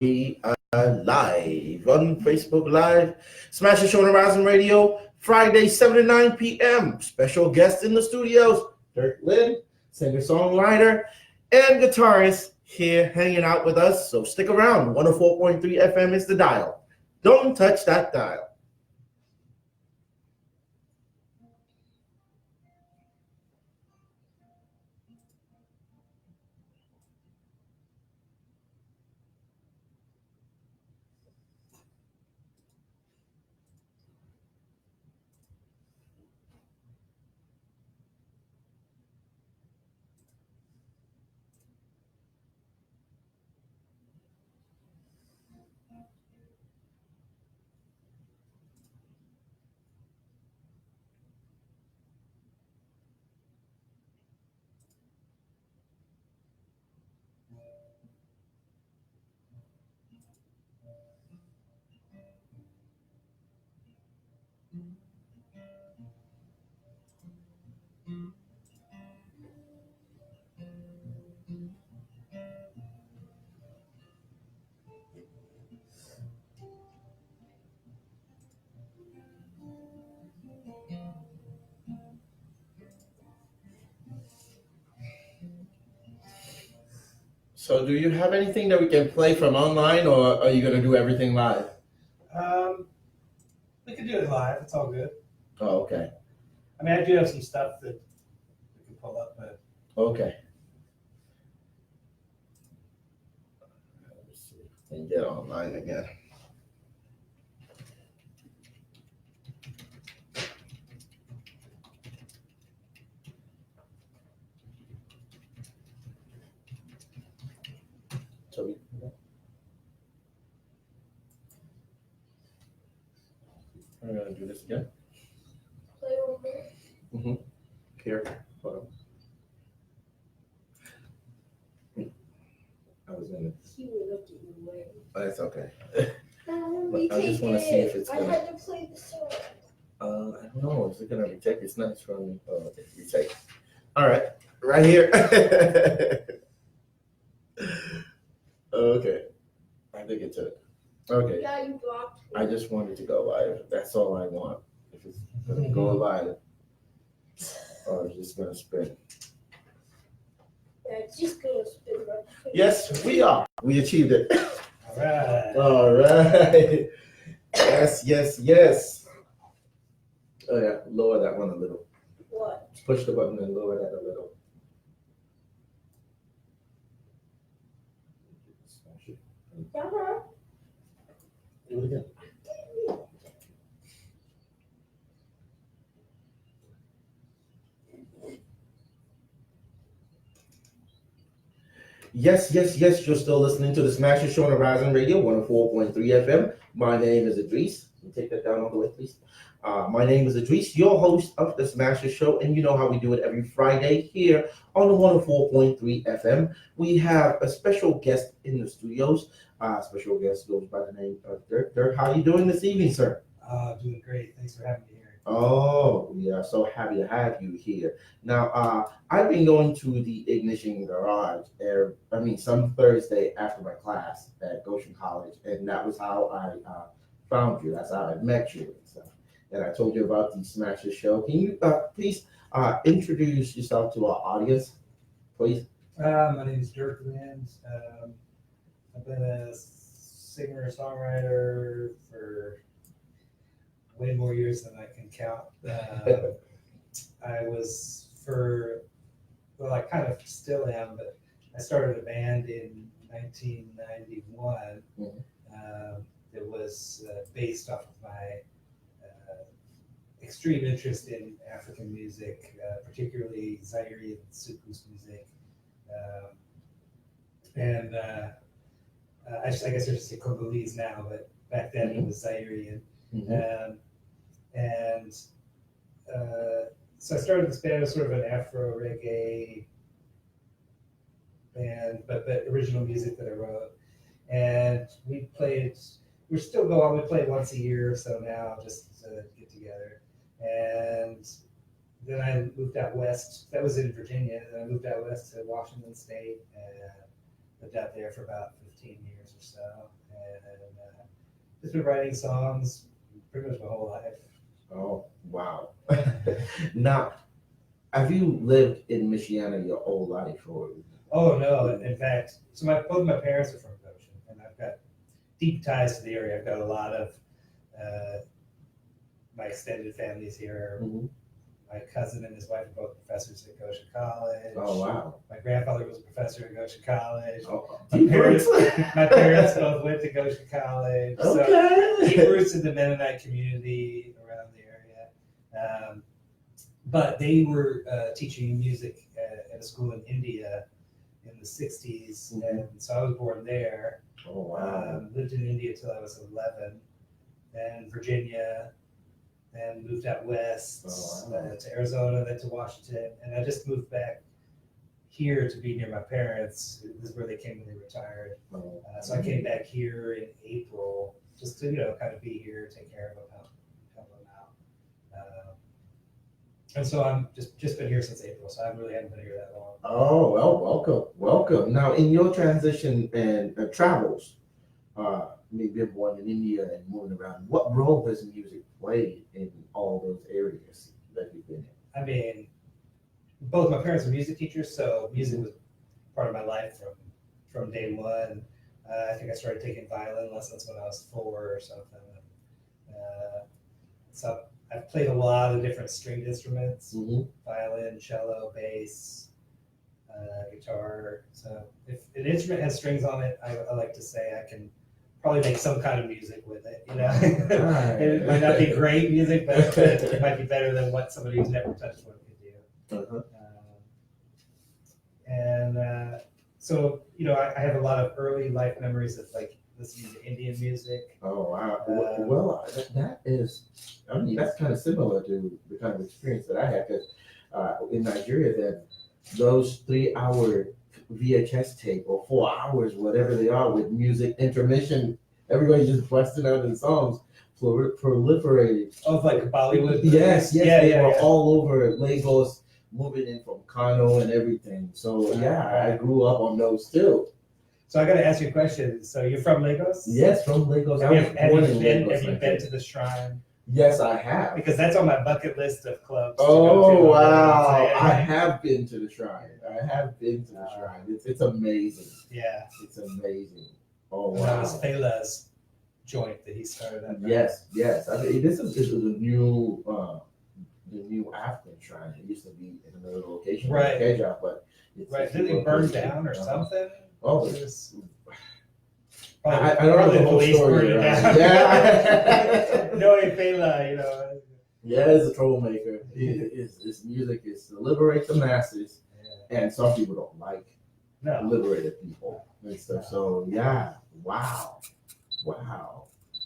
We are live on Facebook Live. Smash the Show on Horizon Radio, Friday, 7 to 9 p.m. Special guest in the studios, Dirk Lind, singer-songwriter, and guitarist here hanging out with us. So stick around. 104.3 FM is the dial. Don't touch that dial. So do you have anything that we can play from online, or are you going to do everything live? We can do it live. It's all good. Oh, okay. I mean, I do have some stuff that we can pull up, but Okay. Let's see if we can get online again. So we're going to do this again. Play over. Mm-hmm. Here. Hold on. I was going to. He would look at you way. Oh, that's okay. I just wanna see if it's I gonna- had to play the song. I don't know. Is it going to retake? It's nice from retake. All right. Right here. Okay. I think it's it. Okay. Yeah, you blocked me. I just wanted to go live. That's all I want. If it's going to go live, or it's just going to spin. Yeah, it's just gonna spin right quick. Yes, we are. We achieved it. all right. All right. Yes, yes, yes. Oh, yeah. Lower that one a little. What? Push the button and lower that a little. Uh-huh. Do it again. Yes, yes, yes. You're still listening to the Smash Show on Horizon Radio, 104.3 FM. My name is Idris. Can you take that down all the way, please? My name is Idris, your host of the Smash Show, and you know how we do it every Friday here on the 104.3 FM. We have a special guest in the studios. Special guest goes by the name of Dirk. Dirk, how are you doing this evening, sir? Doing great. Thanks for having me here. Oh, we are so happy to have you here. Now, I've been going to the Ignition Garage some Thursday after my class at Goshen College, and that was how I found you. That's how I met you and stuff. And I told you about the Smasher Show. Can you please introduce yourself to our audience, please? My name is Dirk Lind. I've been a singer-songwriter for way more years than I can count. I kind of still am, but I started a band in 1991 that was based off of my extreme interest in African music, particularly Zaire and Soukous music. I guess I should say Congolese now, but back then it was Zaire. So I started this band as sort of an Afro reggae band, but original music that I wrote. And we're still going, we play once a year or so now, just to get together. And then I moved out west, that was in Virginia, and I moved out west to Washington State and lived out there for about 15 years or or so, and just been writing songs pretty much my whole life. Oh, wow. Now, have you lived in Michiana your whole life, or? Oh no! In fact, so both my parents are from Goshen, and I've got deep ties to the area. I've got a lot of my extended families here. Mhm. My cousin and his wife are both professors at Goshen College. Oh, wow. My grandfather was a professor at Goshen College. Oh, My parents both went to Goshen College. So Okay. deep roots in the Mennonite community around the area. But they were teaching music at a school in India in the 60s. Mhm. And so I was born there. Oh, wow. Lived in India till I was 11. Then Virginia. Then moved out west to Arizona, then to Washington. And I just moved back here to be near my parents. This is where they came when they retired. So I came back here in April just to, kind of be here, take care of them, help them out. And so I'm just been here since April, so I really haven't been here that long. Oh, well, welcome. Now, in your transition and travels, maybe being born in India and moving around, what role does music play in all those areas that you've been in? I mean, both my parents were music teachers, so music was part of my life from day one. I think I started taking violin lessons when I was 4 or something. So I've played a lot of different stringed instruments, violin, cello, bass, guitar. So if an instrument has strings on it, I like to say I can probably make some kind of music with it, It might not be great music, but it might be better than what somebody who's never touched one could do. So, I have a lot of early life memories of like listening to Indian music. Oh, wow. Well, that is, that's kind of similar to the kind of experience that I had, because in Nigeria, then those 3-hour VHS tape or 4 hours, whatever they are, with music intermission, everybody just busting out in songs, proliferated. Of like Bollywood. Yes, Yeah, they were all over Lagos, moving in from Kano and everything. So I grew up on those too. So I got to ask you a question. So you're from Lagos? Yes, from Lagos. Have you been to the shrine? Yes, I have. Because that's on my bucket list of clubs. Oh, wow. I have been to the shrine. It's amazing. Yeah. It's amazing. Oh, and that wow. was Fela's joint that he started up. Yes. I mean, this is the new African shrine. It used to be in another location, right? In Keja, but it's Did it burn down or something? Oh, I don't know the whole story. Yeah. Knowing Fela, Yeah, he's a troublemaker. His music is to liberate the masses, and some people don't like liberated people and stuff. So yeah, wow.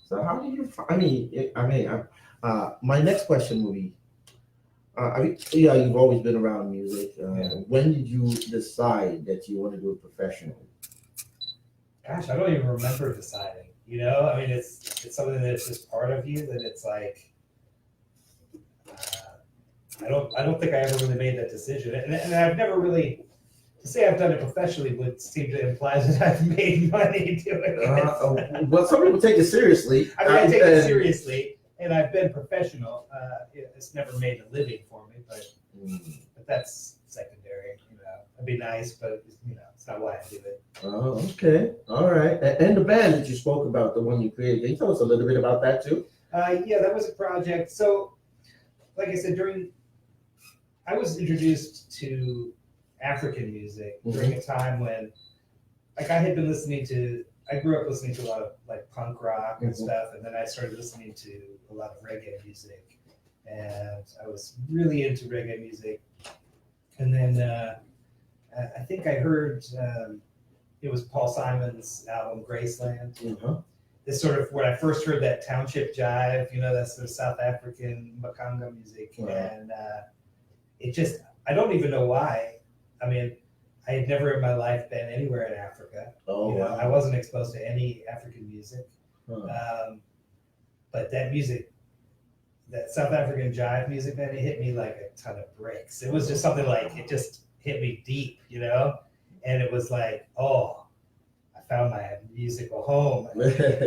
So how do you? My next question will be, you've always been around music. When did you decide that you want to do it professionally? Gosh, I don't even remember deciding. It's something that's just part of you. That it's like, I don't think I ever really made that decision, and I've never really. To say I've done it professionally would seem to imply that I've made money doing it. Well, some people take it seriously. I take it seriously, and I've been professional. It's never made a living for me, but that's secondary. It'd be nice, but it's not why I do it. Oh, okay, all right. And the band that you spoke about, the one you created, can you tell us a little bit about that too? Yeah, that was a project. So, like I said, I was introduced to African music during a time when, like, I grew up listening to a lot of like punk rock and stuff, and then I started listening to a lot of reggae music, and I was really into reggae music. And then I think I heard it was Paul Simon's album Graceland. This sort of when I first heard that township jive, that sort of South African Makanga music, and it just I don't even know why. I mean, I had never in my life been anywhere in Africa. Wow. I wasn't exposed to any African music. But that music, that South African jive music, man, it hit me like a ton of bricks. It was just something like, it just hit me deep, And it was like, oh, I found my musical home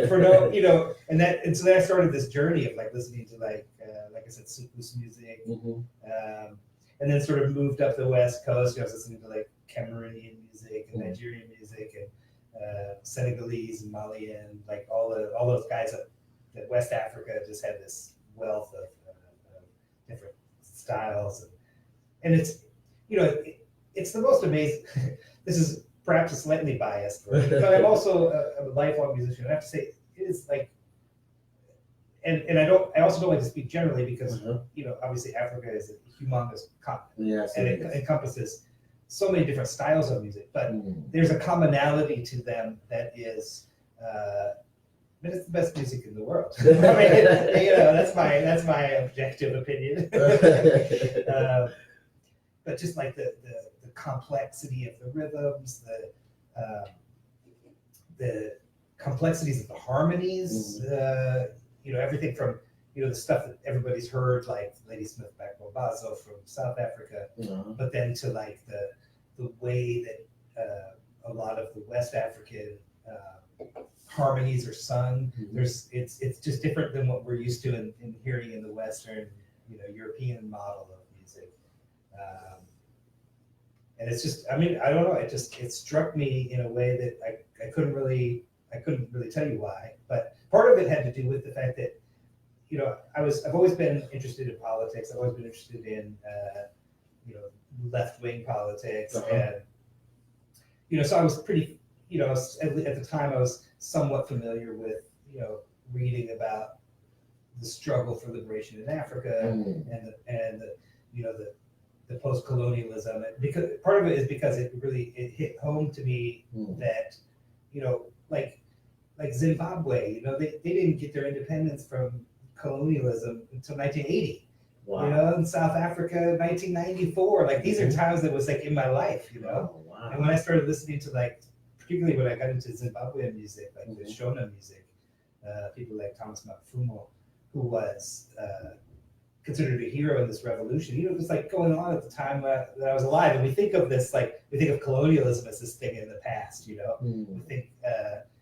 for no, and so then I started this journey of like listening to like I said, Sukus music, and then sort of moved up the West Coast. I was listening to like Cameroonian music and Nigerian music and Senegalese and Malian, like all those guys that West Africa just had this wealth of different styles, and it's it's the most amazing. This is perhaps a slightly biased, but I'm also a lifelong musician. I have to say it is like, and I also don't like to speak generally because obviously Africa is a humongous continent, Yes, and it encompasses so many different styles of music, but there's a commonality to them that is. But it's the best music in the world. I mean, that's my objective opinion. But just like the complexity of the rhythms, the complexities of the harmonies, everything from the stuff that everybody's heard, like Ladysmith Bazo from South Africa, but then to like the way that a lot of the West African harmonies are sung. It's just different than what we're used to in hearing in the Western, European model of music. And it's just, I don't know, it struck me in a way that I couldn't really tell you why, but part of it had to do with the fact that, I've always been interested in politics. I've always been interested in, left-wing politics. And, so I was pretty, at the time I was somewhat familiar with, reading about the struggle for liberation in Africa and the post-colonialism. Because part of it is because it hit home to me that, like Zimbabwe, they didn't get their independence from colonialism until 1980. Wow. In South Africa, 1994. Like these are times that was like in my life, Oh, wow. And when I started listening to particularly when I got into Zimbabwean music, like the Shona music, people like Thomas Mapfumo, who was considered a hero in this revolution. It was like going on at the time that I was alive. And we think of this we think of colonialism as this thing in the past. We think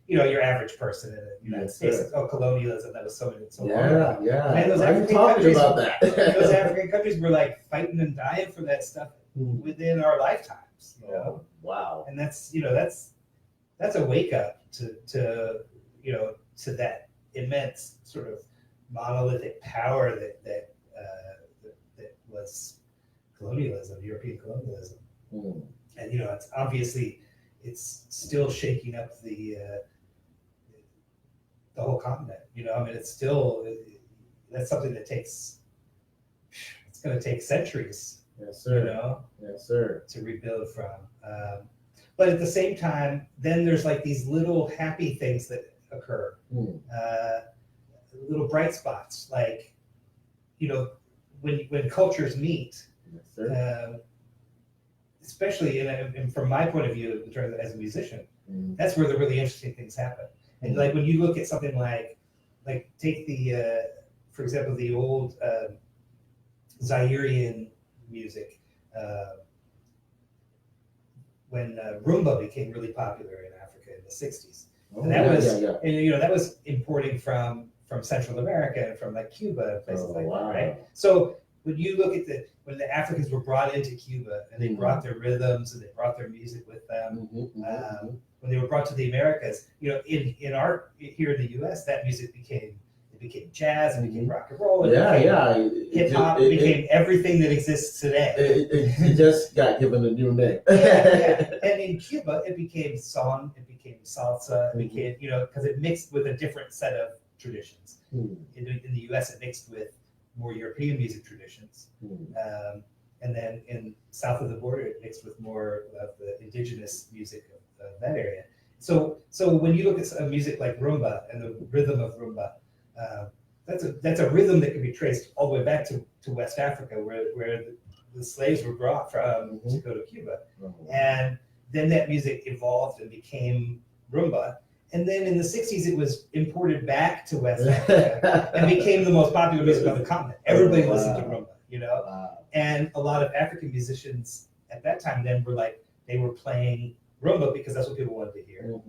your average person in the United States, colonialism, that was so long ago. Yeah. Man, those I'm African talking countries, about that. those African countries were like fighting and dying for that stuff within our lifetimes. Wow. And that's a wake up to that immense sort of monolithic power that was colonialism, European colonialism. And it's obviously it's still shaking up the whole continent. It's still that's something that it's going to take centuries. Yes, sir. Yes, sir. To rebuild from. But at the same time, then there's like these little happy things that occur, little bright spots, like, when cultures meet, yes, sir. Especially and from my point of view, in terms of, as a musician, that's where the really interesting things happen. And like when you look at something like take for example, the old Zairian music, when rumba became really popular in Africa in the 60s. And that was importing from Central America and from like Cuba and places like that, right? So when you look at when the Africans were brought into Cuba and they brought their rhythms and they brought their music with them, when they were brought to the Americas, here in the U.S., that music became jazz, it became rock and roll, hip hop, it became everything that exists today. It just got given a new name. And in Cuba, it became son, it became salsa, it became because it mixed with a different set of traditions. In the U.S., it mixed with more European music traditions, and then in south of the border, it mixed with more of the indigenous music of that area. So when you look at music like rumba and the rhythm of rumba, that's a rhythm that can be traced all the way back to West Africa, where the slaves were brought from to go to Cuba, and then that music evolved and became rumba. And then in the 60s, it was imported back to West Africa and became the most popular music on the continent. Everybody listened to rumba, And a lot of African musicians at that time then were they were playing rumba because that's what people wanted to hear.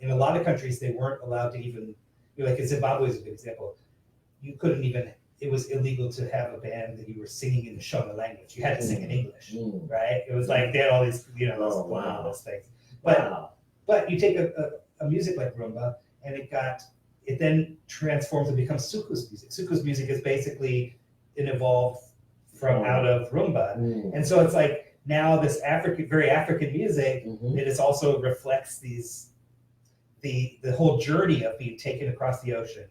In a lot of countries, they weren't allowed to even, like in Zimbabwe is a good example. You couldn't even, it was illegal to have a band that you were singing in the Shona language. You had to sing in English, right? It was like they had all these, those things. But you take a music like rumba, and it then transforms and becomes Suku's music. Suku's music is basically an evolved from out of rumba. And so it's like now this very African music, it is also reflects the whole journey of being taken across the ocean,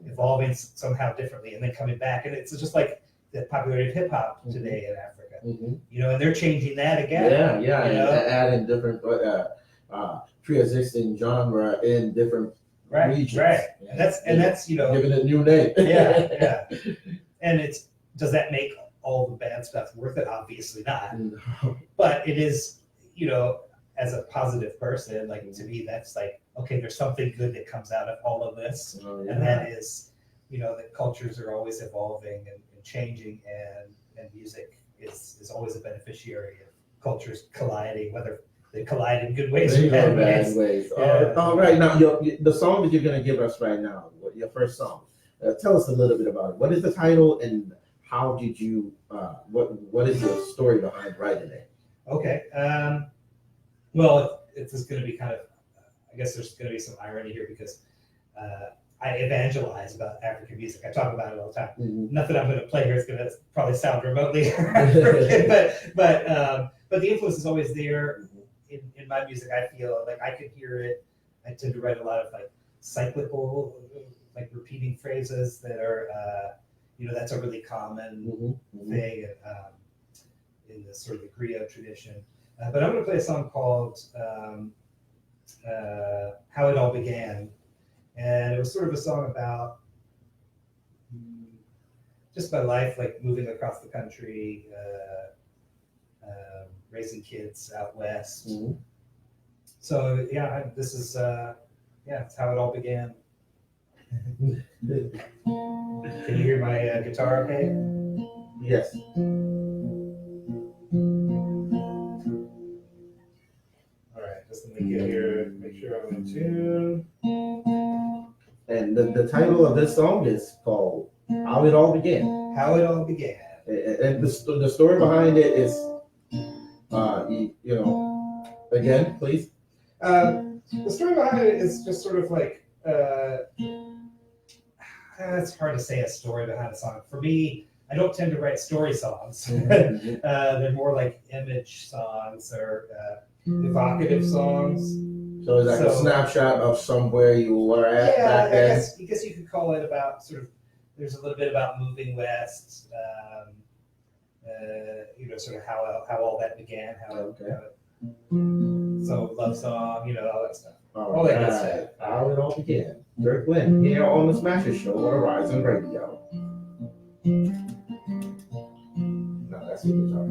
evolving somehow differently, and then coming back. And it's just like the popularity of hip hop today in Africa, and they're changing that again. Adding different pre-existing genre in different regions. Right. And that's giving it a new name. yeah. And does that make all the bad stuff worth it? Obviously not. But it is, as a positive person, like to me, that's like, okay, there's something good that comes out of all of this. And that is, that cultures are always evolving and changing, and music is always a beneficiary of cultures colliding, whether they collide in good ways or bad ways. All right, now the song that you're going to give us right now, your first song, tell us a little bit about it. What is the title, and how did you, what is your story behind writing it? Okay. Well, it's just going to be kind of, I guess there's going to be some irony here because I evangelize about African music. I talk about it all the time. Nothing I'm going to play here is going to probably sound remotely African, but the influence is always there in my music. I feel like I could hear it. I tend to write a lot of like cyclical, like repeating phrases that are, that's a really common thing in the sort of the griot tradition. But I'm going to play a song called How It All Began. And it was sort of a song about just my life, like moving across the country, raising kids out west. So this is it's how it all began. Can you hear my guitar okay? Yes. All right, just let me get here, make sure I'm in tune. And the title of this song is called How It All Began. How It All Began. And the story behind it is, again, please. The story behind it is just sort of like, it's hard to say a story behind a song. For me, I don't tend to write story songs. They're more like image songs or evocative songs. So it's like a snapshot of somewhere you were at back then. I guess you could call it about sort of, there's a little bit about moving west, sort of how all that began, so love song, all that stuff. All that good stuff. How it all began. Dirk Lind here on the Smasher Show on Horizon Radio. No, that's the guitar.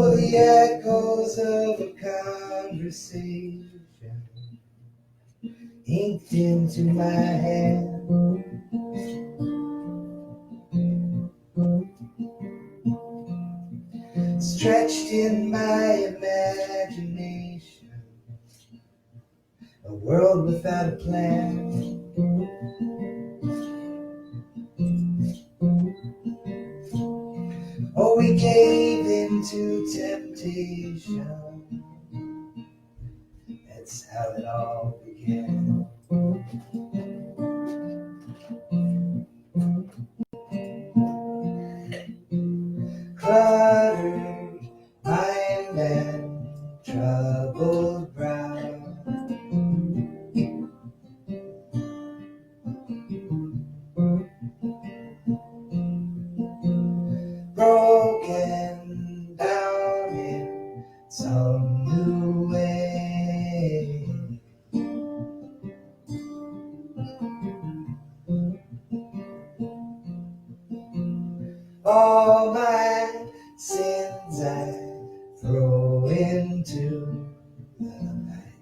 Oh, the echoes of a conversation inked into my hand. Stretched in my imagination, a world without a plan. Oh, we gave into temptation. That's how it all began. Cluttered mind and troubled brow. Broken down in some new way. All my sins I throw into the night.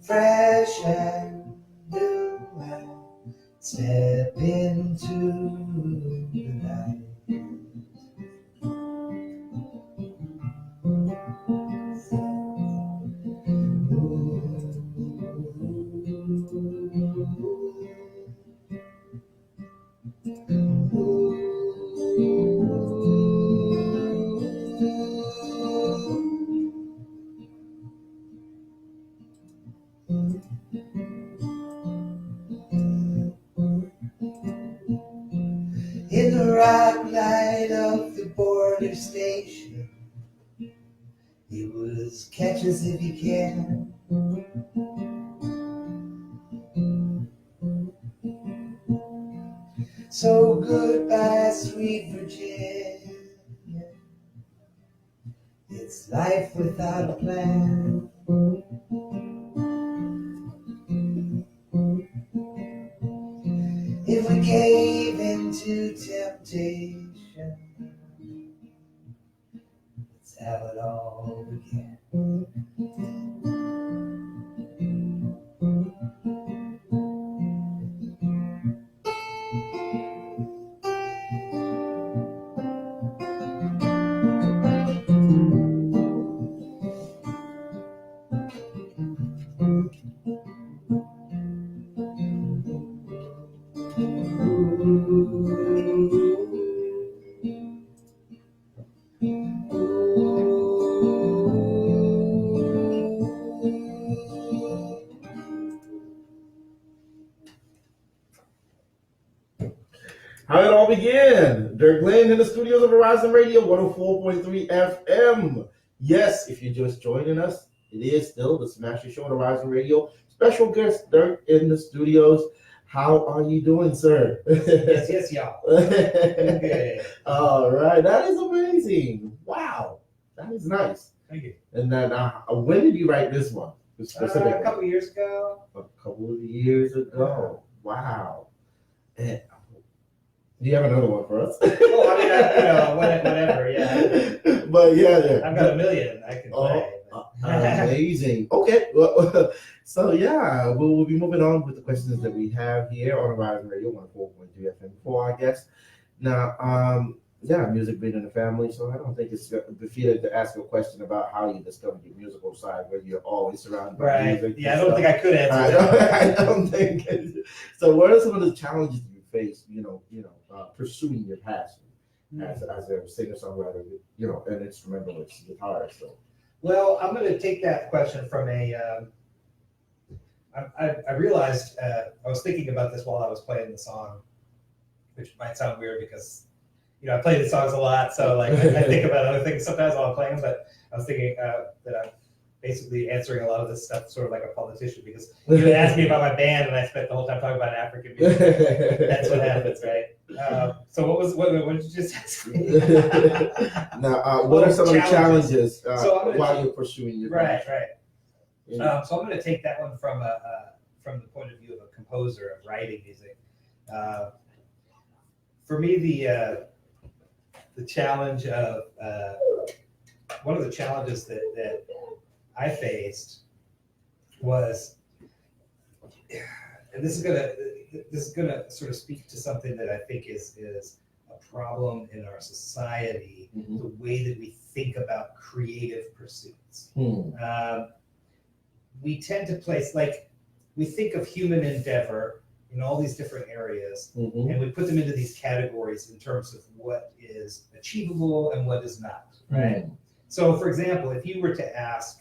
Fresh and new, I step into the night. In the rock light of the border station, it was catch us if you can. So goodbye, sweet Virginia. It's life without a plan. If we gave into temptation, that's how it all began. How it all began. Dirk Lind in the studios of Horizon Radio 104.3 FM. Yes, if you're just joining us, it is still the Smash Your Show on Horizon Radio. Special guest Dirk in the studios. How are you doing, sir? Yes, y'all. Okay. All right, that is amazing. Wow, that is nice. Thank you. And then, when did you write this one specifically? A couple years ago. A couple of years ago. Wow. And, do you have another one for us? Well, I mean, whatever, yeah. But yeah. I've got a million I can play. Amazing. Okay. Well, so yeah, we'll be moving on with the questions that we have here on Horizon Radio 104.3 FM for our guests. Now, music being in the family, so I don't think it's befitting to ask a question about how you discovered your musical side, where you're always surrounded by music. Yeah, I don't think I could answer that. I don't think. So, what are some of the challenges you face? Pursuing your passion as a singer-songwriter, an instrumentalist, guitarist. So. Well, I'm going to take that question from I realized I was thinking about this while I was playing the song, which might sound weird because I play the songs a lot, so like I think about other things sometimes while I'm playing. But I was thinking that I'm basically answering a lot of this stuff sort of like a politician, because you asked me about my band and I spent the whole time talking about African music. That's what happens, right? So what did you just ask me? Now, what are some of the challenges while you're pursuing your passion? Right. So I'm going to take that one from the point of view of a composer of writing music. For me, the challenge of one of the challenges that I faced was, and this is gonna sort of speak to something that I think is a problem in our society, the way that we think about creative pursuits. We tend to place, like, we think of human endeavor in all these different areas, and we put them into these categories in terms of what is achievable and what is not, right? So, for example, if you were to ask,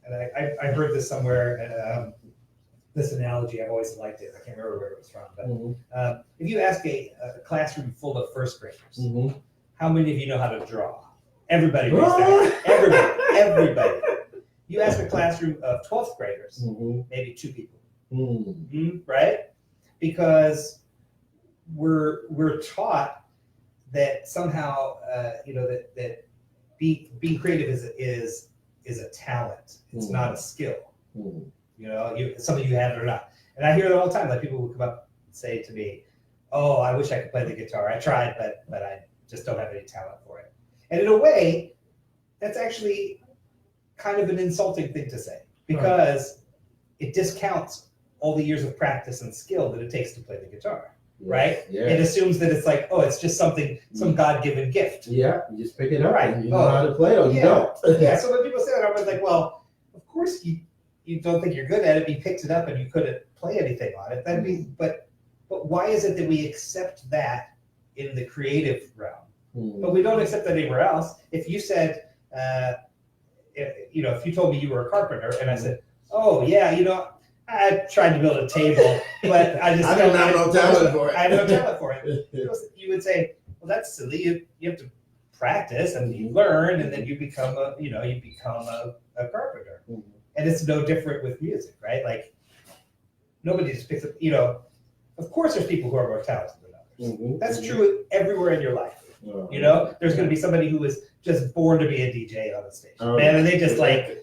and I heard this somewhere, and this analogy, I always liked it. I can't remember where it was from, but if you ask a classroom full of first graders, how many of you know how to draw? Everybody raised their hand. Everybody. You ask a classroom of 12th graders, maybe 2 people, right? Because we're taught that somehow, that being creative is a talent. It's not a skill. Some of you have it or not. And I hear it all the time. Like, people will come up and say to me, "Oh, I wish I could play the guitar. I tried, but I just don't have any talent for it." And in a way, that's actually kind of an insulting thing to say, because it discounts all the years of practice and skill that it takes to play the guitar, right? It assumes that it's like, oh, it's just some God-given gift. Yeah, you just pick it up, right? And you know how to play it, or you don't. So when people say that, I was like, well, of course you don't think you're good at it. You picked it up and you couldn't play anything on it. That'd be, but why is it that we accept that in the creative realm, but we don't accept that anywhere else? If you said, if you told me you were a carpenter, and I said, "Oh yeah, I tried to build a table, but I don't have no talent for it. I have no talent for it." You would say, "Well, that's silly. You have to practice and you learn, and then you become a carpenter." And it's no different with music, right? Like, nobody just picks up. Of course, there's people who are more talented than others. That's true everywhere in your life. There's going to be somebody who is just born to be a DJ on the stage, and they just they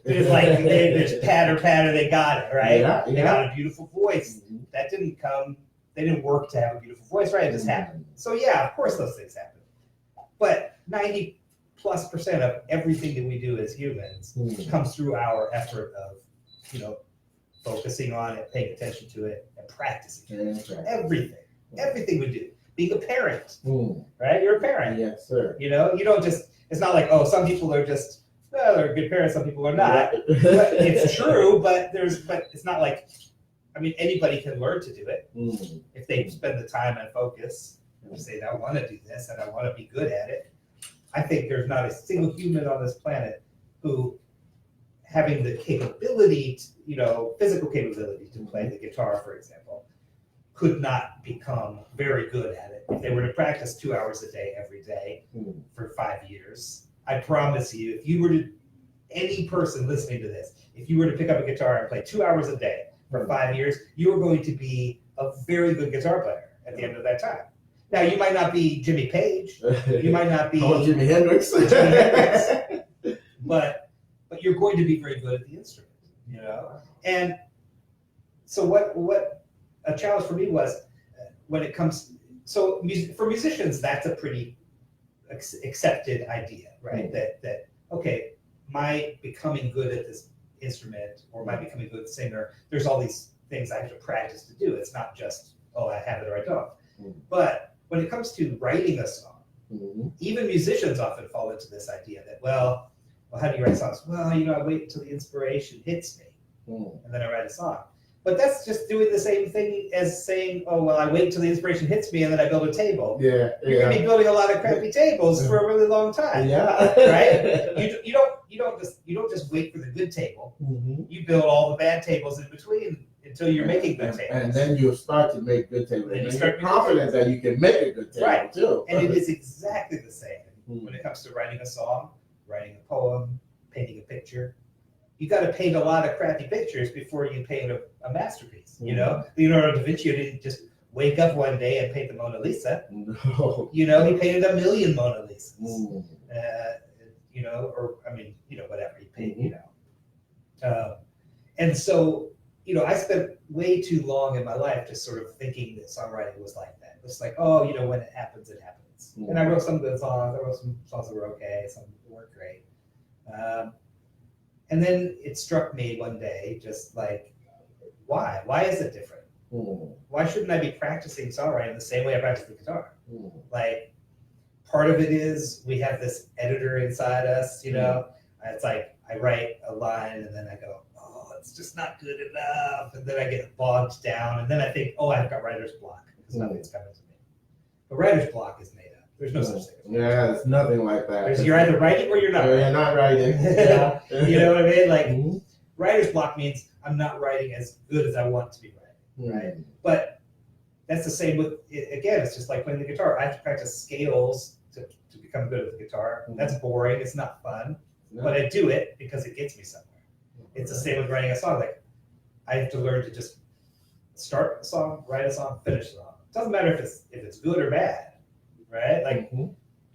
just patter, they got it, right? They got a beautiful voice. That didn't come. They didn't work to have a beautiful voice, right? It just happened. So yeah, of course those things happen. But 90+% of everything that we do as humans comes through our effort of, focusing on it, paying attention to it, and practicing it. Everything we do. Being a parent, right? You're a parent. Yes, sir. You don't just, it's not like, oh, some people are just, they're good parents, some people are not. But it's true, but it's not like, anybody can learn to do it if they spend the time and focus and say, I want to do this and I want to be good at it. I think there's not a single human on this planet who, having the capability, physical capability to play the guitar, for example, could not become very good at it if they were to practice 2 hours a day every day for 5 years. I promise you, if you were to, any person listening to this, if you were to pick up a guitar and play 2 hours a day for 5 years, you are going to be a very good guitar player at the end of that time. Now, you might not be Jimmy Page, you might not be Jimi Hendrix, but you're going to be very good at the instrument, And so what a challenge for me was when it comes, so for musicians, that's a pretty accepted idea, right? That okay, my becoming good at this instrument or my becoming a good singer, there's all these things I have to practice to do. It's not just, oh, I have it or I don't. But when it comes to writing a song, even musicians often fall into this idea that, well, how do you write songs? Well, I wait until the inspiration hits me, and then I write a song. But that's just doing the same thing as saying, oh, well, I wait until the inspiration hits me and then I build a table. You're going to be building a lot of crappy tables for a really long time. Right? You don't just wait for the good table. You build all the bad tables in between until you're making good tables. And then you'll start to make good tables. And you get confidence that you can make a good table too. And it is exactly the same when it comes to writing a song, writing a poem, painting a picture. You got to paint a lot of crappy pictures before you paint a masterpiece. Leonardo da Vinci didn't just wake up one day and paint the Mona Lisa. No. He painted 1 million Mona Lisas. Whatever he painted. And so I spent way too long in my life just sort of thinking that songwriting was like that. It's like, oh, when it happens, it happens. Mm. And I wrote some good songs. I wrote some songs that were okay, some that weren't great. And then it struck me one day, just like, why? Why is it different? Why shouldn't I be practicing songwriting the same way I practice the guitar? Like, part of it is we have this editor inside us, It's like I write a line and then I go, oh, it's just not good enough. And then I get bogged down. And then I think, oh, I've got writer's block because nothing's coming to me. But writer's block is made up. There's no such thing. Yeah, it's nothing like that. You're either writing or you're not writing. You're not writing. Yeah. You know what I mean? Like, writer's block means I'm not writing as good as I want to be writing, right? But that's the same with, again, it's just like playing the guitar. I have to practice scales to become good at the guitar. That's boring. It's not fun. But I do it because it gets me somewhere. It's the same with writing a song. Like, I have to learn to just start a song, write a song, finish a song. It doesn't matter if it's good or bad, right? Like,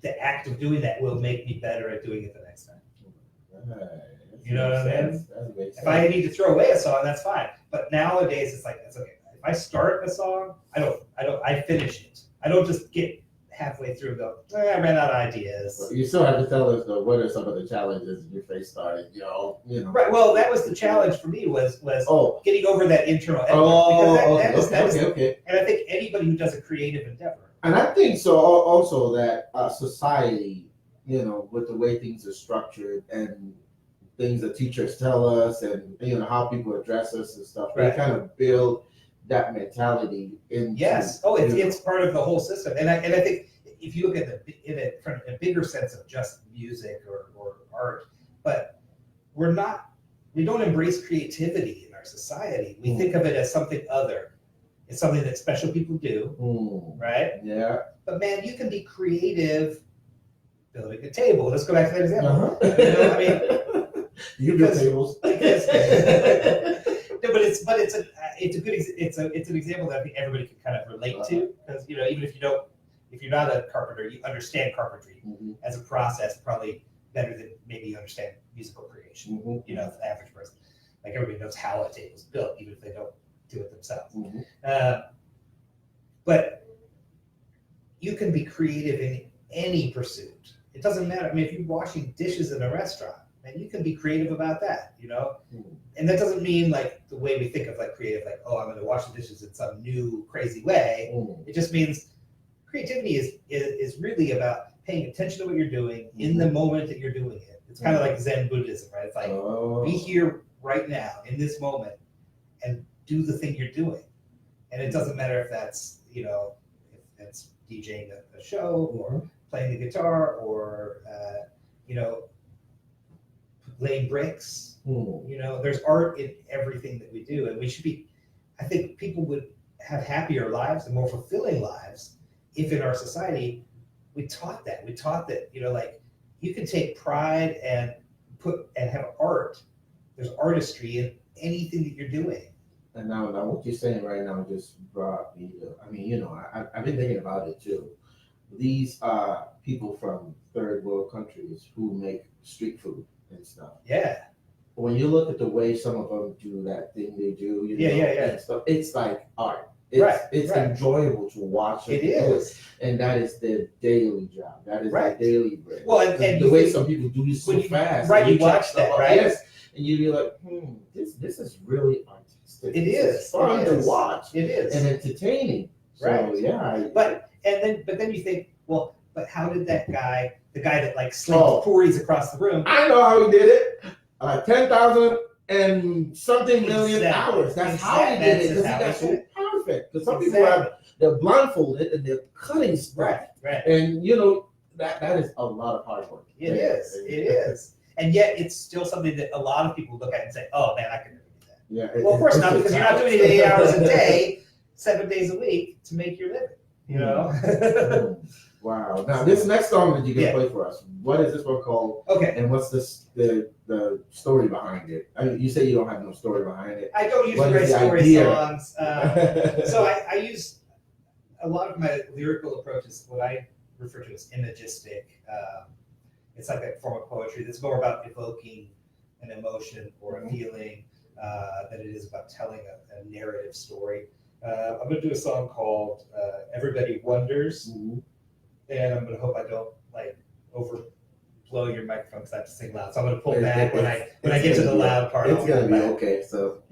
the act of doing that will make me better at doing it the next time. You know what I mean? If I need to throw away a song, that's fine. But nowadays, it's like, that's okay. If I start a song, I finish it. I don't just get halfway through and go, I ran out of ideas. You still have to tell us though, what are some of the challenges you face starting, Right. Well, that was the challenge for me was getting over that internal editor. Okay. And I think anybody who does a creative endeavor. And I think so also that society, with the way things are structured and things that teachers tell us and how people address us and stuff, they kind of build that mentality in. Yes. Oh, it's part of the whole system. And I think if you look at it from a bigger sense of just music or art, but we don't embrace creativity in our society. We think of it as something other. It's something that special people do, right? Yeah. But man, you can be creative building a table. Let's go back to that example. You build tables. No, but it's an example that I think everybody can kind of relate to, because even if you're not a carpenter, you understand carpentry as a process probably better than maybe you understand musical creation. The average person, like, everybody knows how a table is built, even if they don't do it themselves. But you can be creative in any pursuit. It doesn't matter. I mean, if you're washing dishes in a restaurant, man, you can be creative about that, And that doesn't mean like the way we think of like creative, like, oh, I'm going to wash the dishes in some new crazy way. It just means creativity is really about paying attention to what you're doing in the moment that you're doing it. It's kind of like Zen Buddhism, right? It's like, be here right now in this moment and do the thing you're doing. And it doesn't matter if that's, if it's DJing a show or playing the guitar or, laying bricks. There's art in everything that we do. And we should be, I think people would have happier lives and more fulfilling lives if in our society we taught that. We taught that, like, you can take pride and have art. There's artistry in anything that you're doing. And now what you're saying right now just brought me to, I've been thinking about it too. These people from third world countries who make street food and stuff. Yeah. When you look at the way some of them do that thing they do, and stuff, it's like art. It's enjoyable to watch. It is. And that is their daily job. That is their daily bread. Well, and the way some people do it so fast. Right, you watch that, right? Yes. And you'd be like, this is really artistic. It is. It's fun to watch. It is. And entertaining. So, yeah. But then you think, well, but how did that guy, the guy that like slings puris across the room? I know how he did it. 10,000 and something million hours. That's how he did it. Because he got so perfect. Because some people they're blindfolded and they're cutting stuff. Right. And that is a lot of hard work. It is. And yet it's still something that a lot of people look at and say, oh man, I can never do that. Yeah. Well, of course not, because you're not doing it 8 hours a day, 7 days a week to make your living. Wow. Now this next song that you're gonna play for us, what is this one called? Okay. And what's the story behind it? I mean, you say you don't have no story behind it. I don't usually write story songs. So I use a lot of my lyrical approaches, what I refer to as imagistic. It's like a form of poetry that's more about evoking an emotion or a feeling. than it is about telling a narrative story. I'm going to do a song called Everybody Wonders, and I'm going to hope I don't like overblow your microphone because I have to sing loud. So I'm going to pull back when I get to the loud part. It's going to be okay. So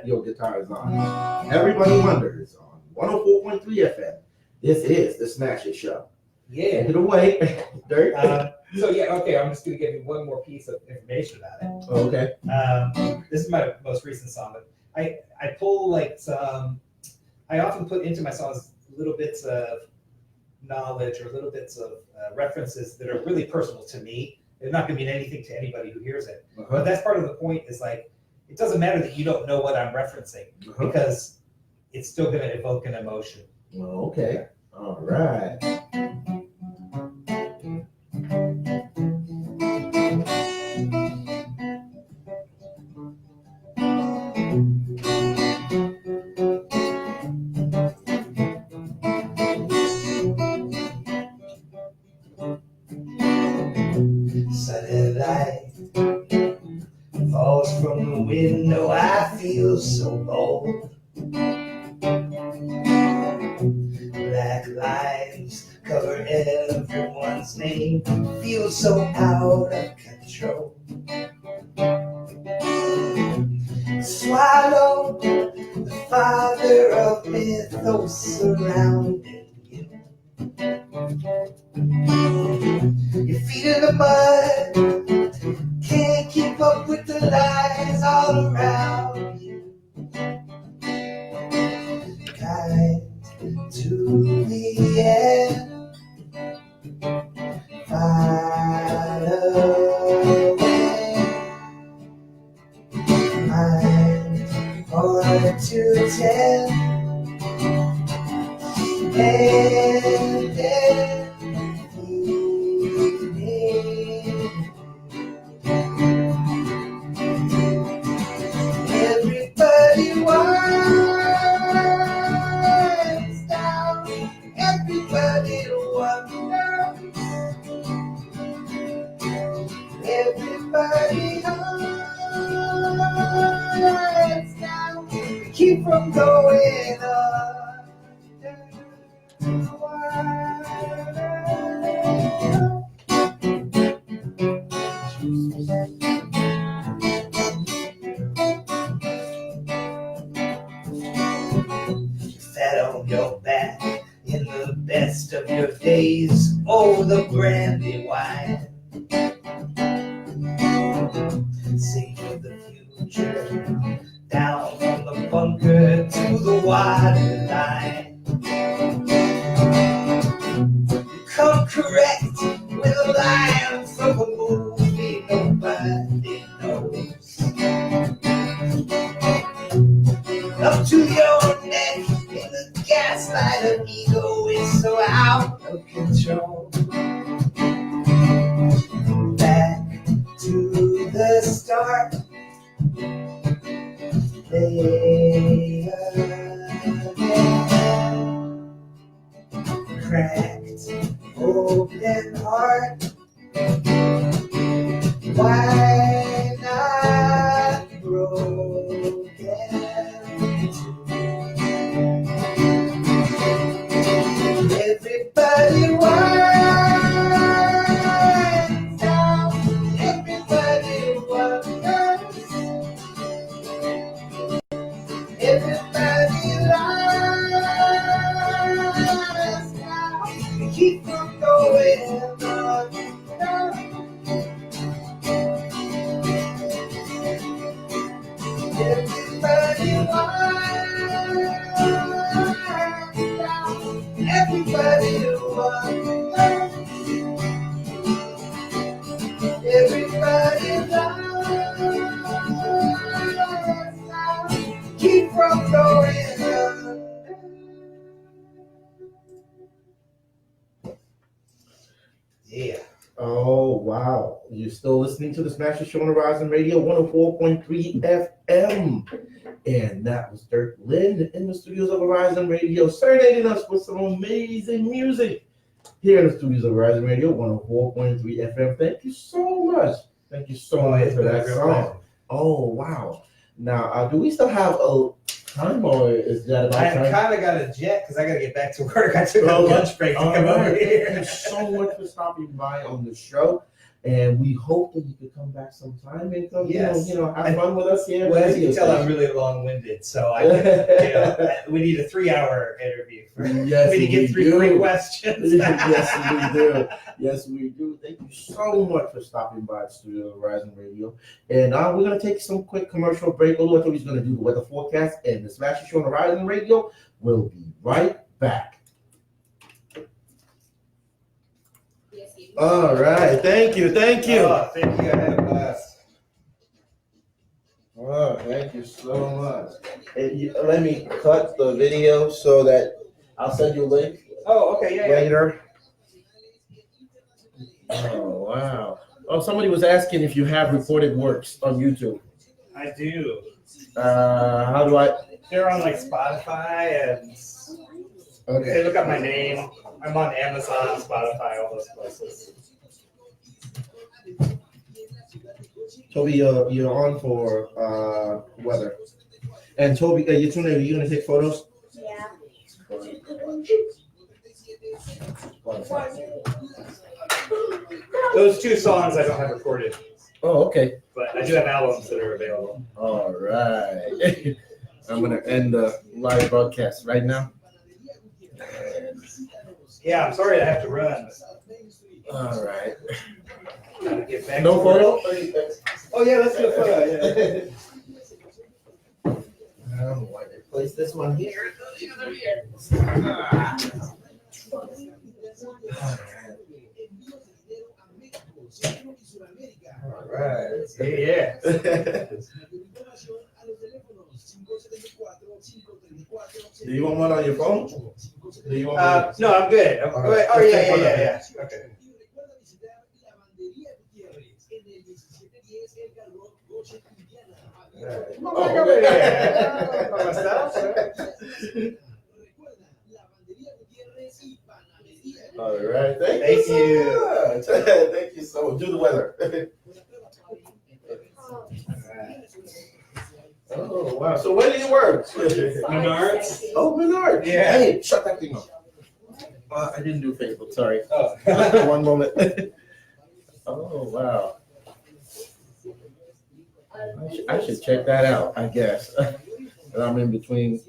your guitar is on. Everybody Wonders on 104.3 FM. This is the Smash It Show. Yeah. Take it away, Dirk. Okay, I'm just going to give you one more piece of information about it. Okay. This is my most recent song, but I pull like some, I often put into my songs little bits of knowledge or little bits of references that are really personal to me. They're not going to mean anything to anybody who hears it. But that's part of the point is like, it doesn't matter that you don't know what I'm referencing because it's still going to evoke an emotion. Okay. All right. Sunny light falls from the window, I feel so bold. Black lines cover everyone's name, feel so out of control. Swallow, the father of mythos surrounding you. Your feet in the mud, can't keep up with the lies all around you. Guide to the end, find a way. Mind 1 to 10, and then everybody winds down, everybody wonders, everybody winds down, keep from going fat on your back in the best of your days. Oh, the brandy wine. Sage of the future, down from the bunker to the water line. Come correct with a line from a movie nobody knows. Up to your neck in the gaslight of ego is so out of control. Back to the start. Play again. Cracked open heart. Why not broken? Everybody winds down, everybody wonders, everybody lies down, keep from going on. Everybody winds down, everybody wonders, everybody lies down, keep from going on. Yeah. Oh, wow. You're still listening to the Smash It Show on Horizon Radio 104.3 FM. And that was Dirk Lind in the studios of Horizon Radio, serenading us with some amazing music here in the studios of Horizon Radio 104.3 FM. Thank you so much. Thank you so much for that song. Oh, wow. Now, do we still have a time, or is that about I time? kind of got a jet because I got to get back to work. I took a Okay. lunch break to come over Thank you here. so much for stopping by on the show, and we hope that you could come back sometime and come, Yes. have fun with us here. Well, as you can tell, I'm really long-winded, so we need a 3-hour interview for Yes, me to get we through do. 3 questions. Yes, we do. Yes, we do. Thank you so much for stopping by Studio Horizon Radio. And we're going to take some quick commercial break. Oluwatomi's going to do the weather forecast, and the Smash Show on Horizon Radio will be right back. All right. Thank you. Thank you. Oh, thank you. I had a blast. Oh, thank you so much. And let me cut the video so that I'll send you a link Oh, okay. Yeah. later. Oh, wow. Oh, somebody was asking if you have recorded works on YouTube. I do. How do I? They're on like Spotify and they look up my name. I'm on Amazon, Spotify, all those places. Toby, you're on for weather. And Toby, Yatune, are you going to take photos? Yeah. Those 2 songs I don't have recorded, Oh, okay. but I do have albums that are available. All right. I'm going to end the live broadcast right now. Yeah, I'm sorry I have to run. All right. Gotta get back No to work. photo? Oh yeah, let's do a photo. Yeah. I don't know why they placed this one here. All right. Yeah. Do you want one on your phone? Do you want No, I'm good. right. Oh yeah. Okay. All right. Thank Thank you you. so much. Thank you so much. Do the weather. Oh, wow. So where do you work? Menards? Oh, Menard. Yeah. Hey, shut that thing off. I didn't do Facebook. Sorry. Oh. One moment. Oh, wow. I should check that out, I guess. I'm in between